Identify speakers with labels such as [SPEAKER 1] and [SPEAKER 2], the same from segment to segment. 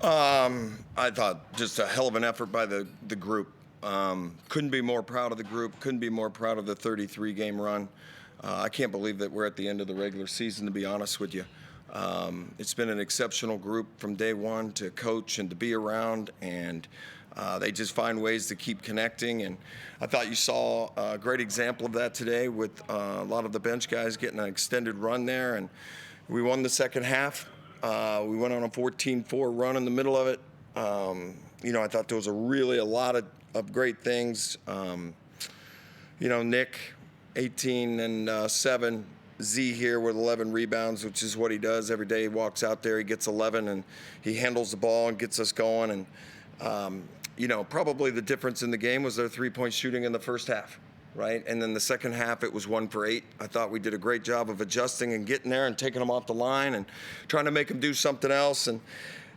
[SPEAKER 1] I thought just a hell of an effort by the group. Couldn't be more proud of the group. Couldn't be more proud of the 33-game run. I can't believe that we're at the end of the regular season, to be honest with you. It's been an exceptional group from day one to coach and to be around, and they just find ways to keep connecting. And I thought you saw a great example of that today with a lot of the bench guys getting an extended run there. And we won the second half. We went on a 14-4 run in the middle of it. I thought there was a lot of great things. Nick, 18 and 7. Z here with 11 rebounds, which is what he does every day. He walks out there, he gets 11, and he handles the ball and gets us going. And, probably the difference in the game was their three-point shooting in the first half, right? And then the second half, it was 1 for 8. I thought we did a great job of adjusting and getting there and taking them off the line and trying to make them do something else. And,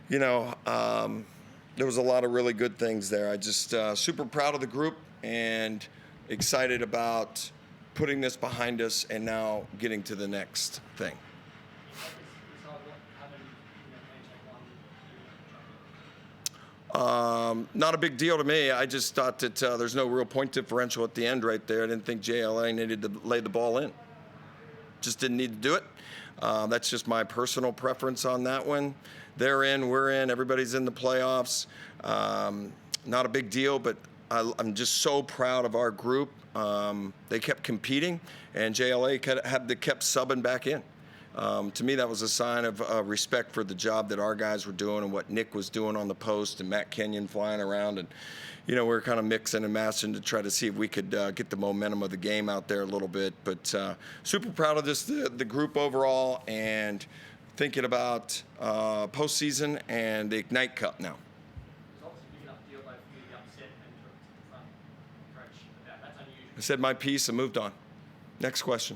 [SPEAKER 1] there was a lot of really good things there. I just super proud of the group and excited about putting this behind us and now getting to the next thing. Not a big deal to me. I just thought that there's no real point differential at the end right there. I didn't think JLA needed to lay the ball in. Just didn't need to do it. That's just my personal preference on that one. They're in, we're in, everybody's in the playoffs. Not a big deal, but I'm just so proud of our group. They kept competing, and JLA kept subbing back in. To me, that was a sign of respect for the job that our guys were doing and what Nick was doing on the post and Matt Kenyon flying around. And, we were kind of mixing and matching to try to see if we could get the momentum of the game out there a little bit. But super proud of the group overall, and thinking about postseason and the Ignite Cup now. I said my piece and moved on. Next question.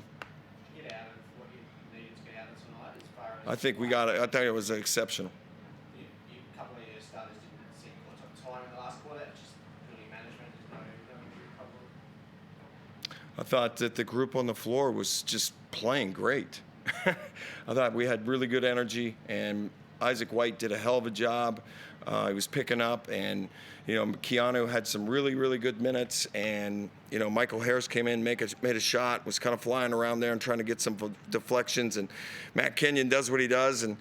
[SPEAKER 2] Get out of what you needed to get out of tonight as far as...
[SPEAKER 1] I think we got it. I think it was exceptional.
[SPEAKER 2] A couple of your starters didn't seem to time in the last quarter. Just really management. There's no injury problem.
[SPEAKER 1] I thought that the group on the floor was just playing great. I thought we had really good energy, and Isaac White did a hell of a job. He was picking up, and Keanu had some really, really good minutes, and Michael Harris came in, made a shot, was kind of flying around there and trying to get some deflections, and Matt Kenyon does what he does, and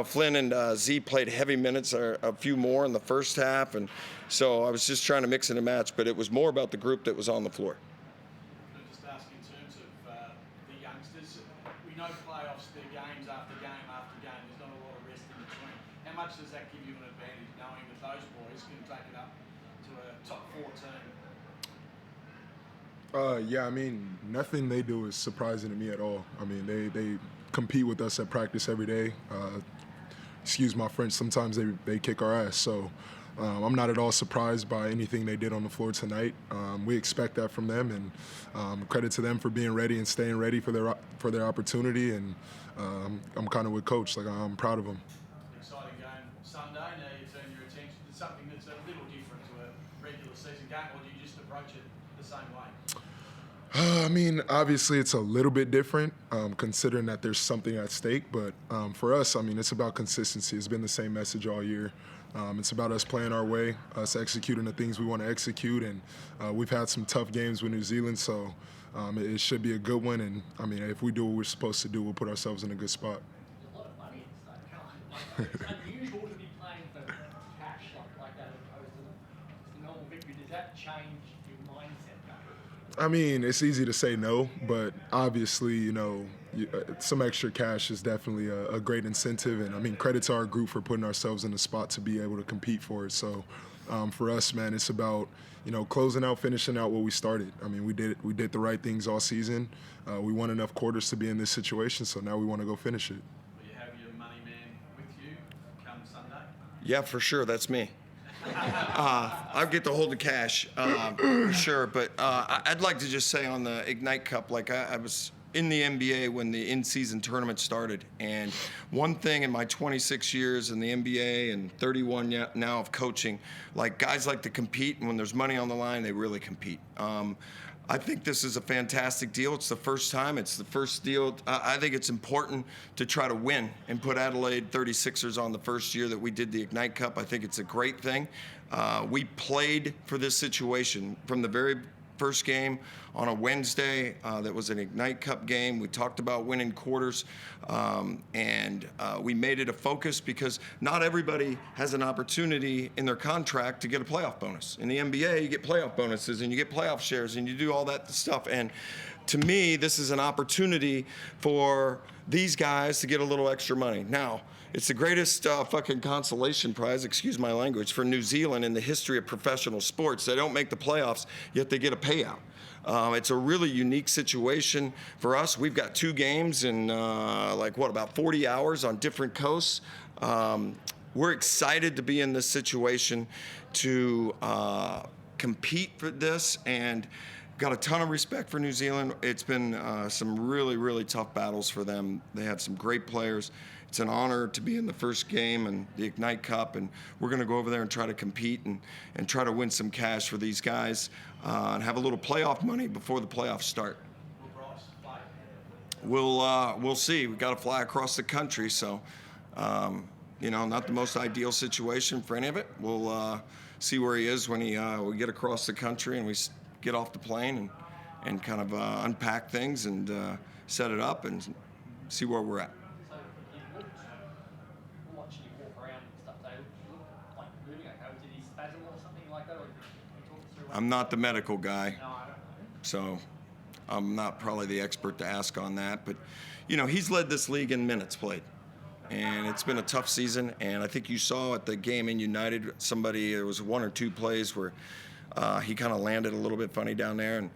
[SPEAKER 1] Flynn and Z played heavy minutes, or a few more in the first half, and so I was just trying to mix and match, but it was more about the group that was on the floor.
[SPEAKER 3] Just ask in terms of the youngsters, we know playoffs, they're games after game after game. There's not a lot of rest in between. How much does that give you an advantage, knowing that those boys can take it up to a top 4 team?
[SPEAKER 4] Nothing they do is surprising to me at all. They compete with us at practice every day. Excuse my French, sometimes they kick our ass. So I'm not at all surprised by anything they did on the floor tonight. We expect that from them, and credit to them for being ready and staying ready for their opportunity. And I'm kind of with Coach. I'm proud of them.
[SPEAKER 3] Exciting game Sunday. Now you turn your attention to something that's a little different to a regular season game, or do you just approach it the same way?
[SPEAKER 4] Obviously it's a little bit different, considering that there's something at stake. But for us, it's about consistency. It's been the same message all year. It's about us playing our way, us executing the things we want to execute. And we've had some tough games with New Zealand, so it should be a good one. And, if we do what we're supposed to do, we'll put ourselves in a good spot.
[SPEAKER 5] There's a lot of money in this game. It's unusual to be playing for cash like that as opposed to the normal victory. Does that change your mindset?
[SPEAKER 4] It's easy to say no, but obviously, some extra cash is definitely a great incentive. And credit to our group for putting ourselves in the spot to be able to compete for it. So for us, man, it's about, closing out, finishing out what we started. We did the right things all season. We won enough quarters to be in this situation, so now we want to go finish it.
[SPEAKER 3] Will you have your money man with you come Sunday?
[SPEAKER 1] Yeah, for sure. That's me. I get to hold the cash, for sure. But I'd like to just say on the Ignite Cup, I was in the NBA when the in-season tournament started. And one thing in my 26 years in the NBA and 31 now of coaching, guys like to compete, and when there's money on the line, they really compete. I think this is a fantastic deal. It's the first time. It's the first deal. I think it's important to try to win and put Adelaide 36ers on the first year that we did the Ignite Cup. I think it's a great thing. We played for this situation from the very first game on a Wednesday. That was an Ignite Cup game. We talked about winning quarters, and we made it a focus because not everybody has an opportunity in their contract to get a playoff bonus. In the NBA, you get playoff bonuses and you get playoff shares and you do all that stuff. And to me, this is an opportunity for these guys to get a little extra money. Now, it's the greatest fucking consolation prize, excuse my language, for New Zealand in the history of professional sports. They don't make the playoffs, yet they get a payout. It's a really unique situation for us. We've got 2 games in about 40 hours on different coasts. We're excited to be in this situation to compete for this, and got a ton of respect for New Zealand. It's been some really, really tough battles for them. They have some great players. It's an honor to be in the first game and the Ignite Cup, and we're going to go over there and try to compete and try to win some cash for these guys and have a little playoff money before the playoffs start. We'll see. We've got to fly across the country, so not the most ideal situation for any of it. We'll see where he is when we get across the country and we get off the plane and kind of unpack things and set it up and see where we're at.
[SPEAKER 5] So you looked, watching you walk around and stuff, David, you look like moving okay. Did he spasm or something like that? Or can you talk us through what
[SPEAKER 1] I'm not the medical guy,
[SPEAKER 5] No, I don't know.
[SPEAKER 1] so I'm not probably the expert to ask on that. But, he's led this league in minutes played. And it's been a tough season. And I think you saw at the game in United, there was 1 or 2 plays where he kind of landed a little bit funny down there. And,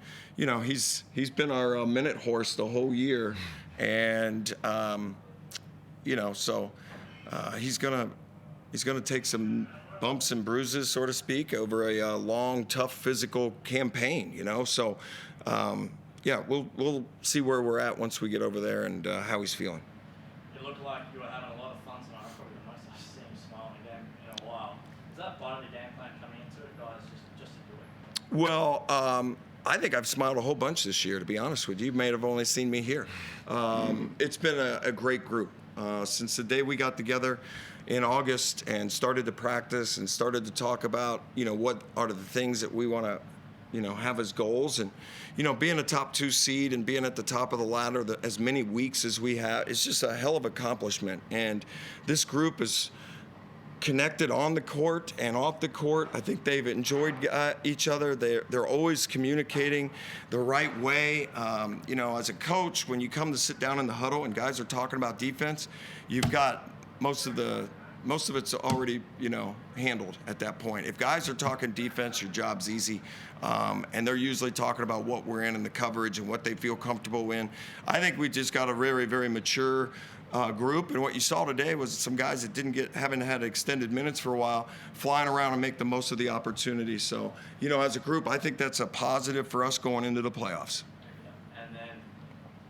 [SPEAKER 1] he's been our minute horse the whole year. And, so he's gonna take some bumps and bruises, so to speak, over a long, tough physical campaign, So, we'll see where we're at once we get over there and how he's feeling.
[SPEAKER 6] You look like you were having a lot of fun tonight. Probably the most I've seen you smiling game in a while. Is that part of the game plan coming into it, guys, just to do it?
[SPEAKER 1] Well, I think I've smiled a whole bunch this year, to be honest with you. You may have only seen me here. It's been a great group. Since the day we got together in August and started to practice and started to talk about, what are the things that we want to, have as goals. And, being a top 2 seed and being at the top of the ladder as many weeks as we have, it's just a hell of accomplishment. And this group is connected on the court and off the court. I think they've enjoyed each other. They're always communicating the right way. As a coach, when you come to sit down in the huddle and guys are talking about defense, you've got most of it's already, handled at that point. If guys are talking defense, your job's easy. And they're usually talking about what we're in and the coverage and what they feel comfortable in. I think we just got a very, very mature group, and what you saw today was some guys that haven't had extended minutes for a while, flying around and make the most of the opportunity. So, as a group, I think that's a positive for us going into the playoffs.
[SPEAKER 6] And then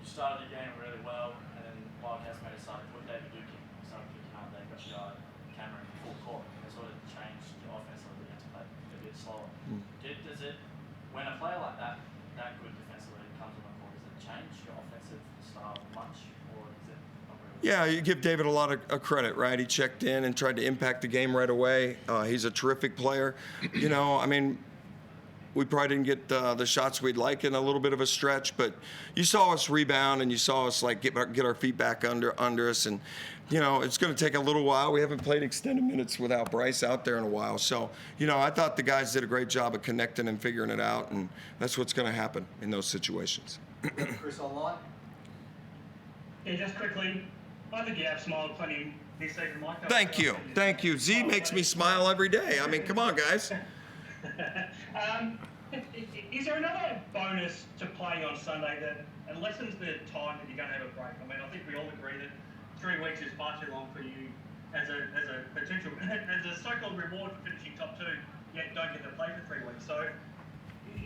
[SPEAKER 6] you started the game really well, and then Wildcats made a start to put David Duke in. Started kicking up, they got your Cameron full court. It sort of changed your offense a little bit to play a bit slower. Does it, when a player like that good defensively comes on the court, does it change your offensive style much, or is it not really?
[SPEAKER 1] Yeah, you give David a lot of credit, right? He checked in and tried to impact the game right away. He's a terrific player. We probably didn't get the shots we'd like in a little bit of a stretch, but you saw us rebound and you saw us get our feet back under us. And, it's going to take a little while. We haven't played extended minutes without Bryce out there in a while. So, I thought the guys did a great job of connecting and figuring it out, and that's what's going to happen in those situations.
[SPEAKER 2] Chris online.
[SPEAKER 7] Yeah, just quickly, I think you have smiled plenty this season, Mike.
[SPEAKER 1] Thank you. Z makes me smile every day. I mean, come on, guys.
[SPEAKER 7] Is there another bonus to play on Sunday that lessens the time that you're going to have a break? I mean, I think we all agree that 3 weeks is far too long for you as a potential, as a so-called reward for finishing top 2, yet don't get to play for 3 weeks. So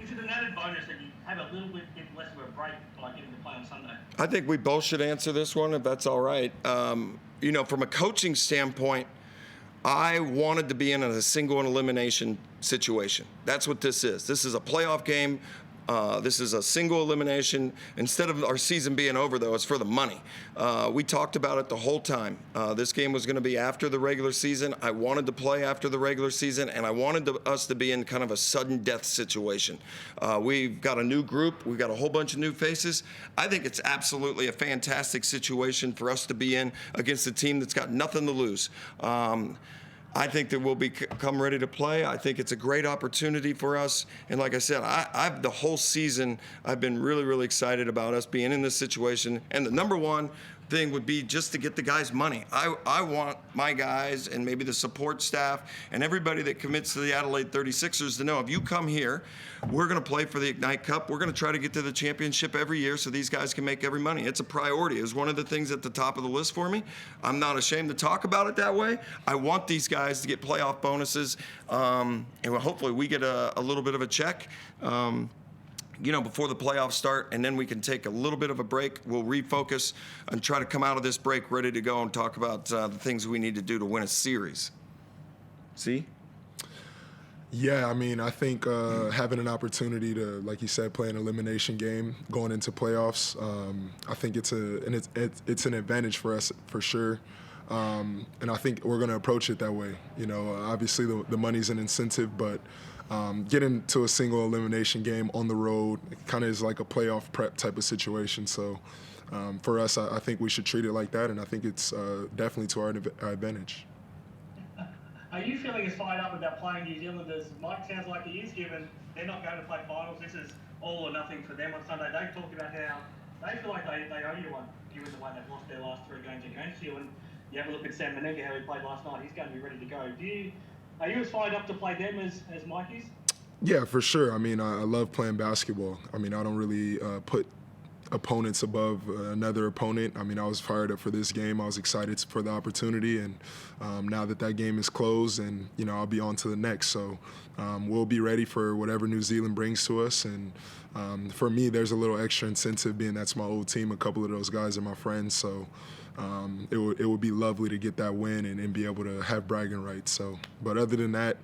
[SPEAKER 7] is it an added bonus that you have a little bit less of a break by getting to play on Sunday?
[SPEAKER 1] I think we both should answer this one, if that's all right. From a coaching standpoint, I wanted to be in a single elimination situation. That's what this is. This is a playoff game This is a single elimination. Instead of our season being over, though, it's for the money. We talked about it the whole time. This game was going to be after the regular season. I wanted to play after the regular season, and I wanted us to be in kind of a sudden death situation. We've got a new group. We've got a whole bunch of new faces. I think it's absolutely a fantastic situation for us to be in against a team that's got nothing to lose. I think that we'll come ready to play. I think it's a great opportunity for us. And like I said, I've the whole season, I've been really, really excited about us being in this situation. And the number one thing would be just to get the guys money. I want my guys and maybe the support staff and everybody that commits to the Adelaide 36ers to know if you come here, we're going to play for the Ignite Cup. We're going to try to get to the championship every year so these guys can make every money. It's a priority. It's one of the things at the top of the list for me. I'm not ashamed to talk about it that way. I want these guys to get playoff bonuses, and hopefully we get a little bit of a check. Before the playoffs start, and then we can take a little bit of a break. We'll refocus and try to come out of this break ready to go and talk about the things we need to do to win a series. See?
[SPEAKER 4] Yeah, I mean, I think having an opportunity to, like you said, play an elimination game going into playoffs, I think it's an advantage for us for sure. And I think we're going to approach it that way. Obviously the money's an incentive, but getting to a single elimination game on the road kind of is like a playoff prep type of situation. So for us, I think we should treat it like that, and I think it's definitely to our advantage.
[SPEAKER 7] Are you feeling as fired up about playing New Zealand as Mike sounds like he is, given they're not going to play finals? This is all or nothing for them on Sunday. They've talked about how they feel like they owe you one, given the way they've lost their last 3 games against you. And you have a look at Sam Menenga, how he played last night. He's going to be ready to go. Are you as fired up to play them as Mike is? Yeah,
[SPEAKER 4] for sure. I mean, I love playing basketball. I mean, I don't really put opponents above another opponent. I mean, I was fired up for this game. I was excited for the opportunity, and now that game is closed, and I'll be on to the next. So we'll be ready for whatever New Zealand brings to us. And for me, there's a little extra incentive being that's my old team. A couple of those guys are my friends, so it would be lovely to get that win and be able to have bragging rights. So, but other than that,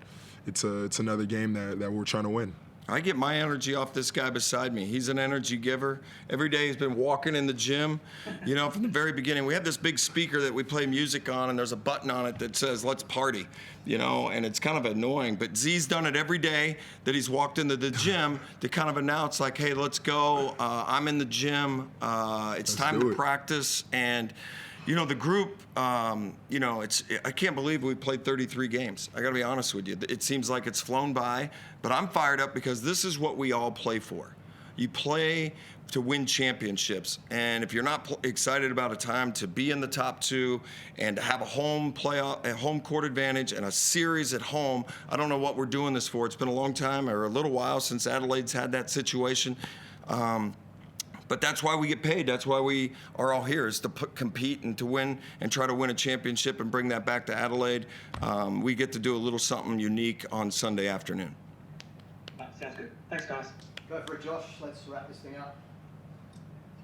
[SPEAKER 4] it's another game that we're trying to win.
[SPEAKER 1] I get my energy off this guy beside me. He's an energy giver. Every day he's been walking in the gym. From the very beginning, we have this big speaker that we play music on, and there's a button on it that says, "Let's party," and it's kind of annoying. But Z's done it every day that he's walked into the gym to kind of announce, like, "Hey, let's go. I'm in the gym. It's time to practice." And the group, I can't believe we played 33 games. I got to be honest with you. It seems like it's flown by, but I'm fired up because this is what we all play for. You play to win championships, and if you're not excited about a time to be in the top 2 and to have a home court advantage and a series at home, I don't know what we're doing this for. It's been a long time or a little while since Adelaide's had that situation. But that's why we get paid. That's why we are all here, is to compete and to win and try to win a championship and bring that back to Adelaide. We get to do a little something unique on Sunday afternoon.
[SPEAKER 7] Sounds good. Thanks, guys.
[SPEAKER 2] Go for it, Josh. Let's wrap this thing up.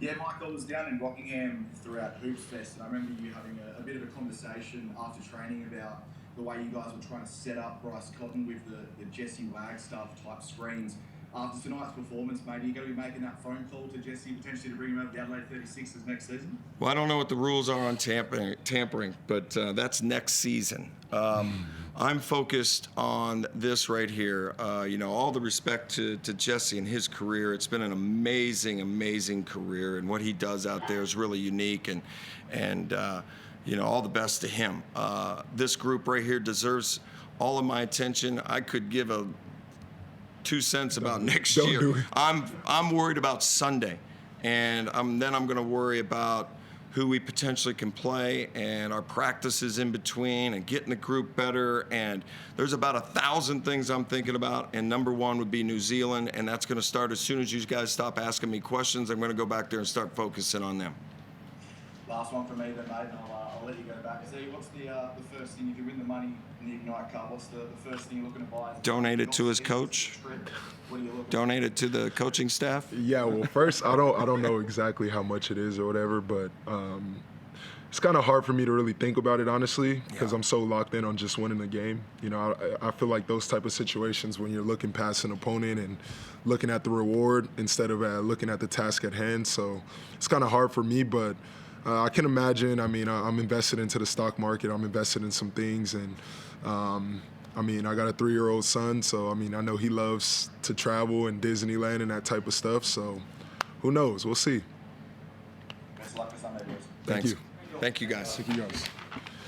[SPEAKER 8] Yeah, Mike, I was down in Rockingham throughout Hoops Fest, and I remember you having a bit of a conversation after training about the way you guys were trying to set up Bryce Cotton with the Jesse Wagstaff type screens. After tonight's performance, mate, are you going to be making that phone call to Jesse potentially to bring him over to the Adelaide 36ers next season?
[SPEAKER 1] Well, I don't know what the rules are on tampering, but that's next season. I'm focused on this right here. All the respect to Jesse and his career. It's been an amazing, amazing career, and what he does out there is really unique, and all the best to him. This group right here deserves all of my attention. I could give a 2 cents about next year. I'm worried about Sunday, and then I'm going to worry about who we potentially can play and our practices in between and getting the group better. And there's about 1,000 things I'm thinking about, and number 1 would be New Zealand, and that's going to start as soon as you guys stop asking me questions. I'm going to go back there and start focusing on them.
[SPEAKER 8] Last one from me then, mate, and I'll let you go back. Z, what's the first thing, if you win the money in the Ignite Cup, what's the first thing you're looking to buy?
[SPEAKER 1] Donate it to his coach.
[SPEAKER 8] What are you looking
[SPEAKER 1] Donate it to the coaching staff.
[SPEAKER 4] Yeah, well, first, I don't know exactly how much it is or whatever, but It's kind of hard for me to really think about it, honestly, because I'm so locked in on just winning the game. You know, I feel like those type of situations when you're looking past an opponent and looking at the reward instead of looking at the task at hand. So it's kind of hard for me, but I can imagine. I mean, I'm invested into the stock market. I'm invested in some things, and I mean, I got a 3-year-old son, so I mean, I know he loves to travel and Disneyland and that type of stuff. So who knows? We'll see.
[SPEAKER 8] Best of luck for Sunday, boys.
[SPEAKER 4] Thank
[SPEAKER 1] Thanks.
[SPEAKER 4] you.
[SPEAKER 1] Thank you, guys.
[SPEAKER 4] Thank you, guys.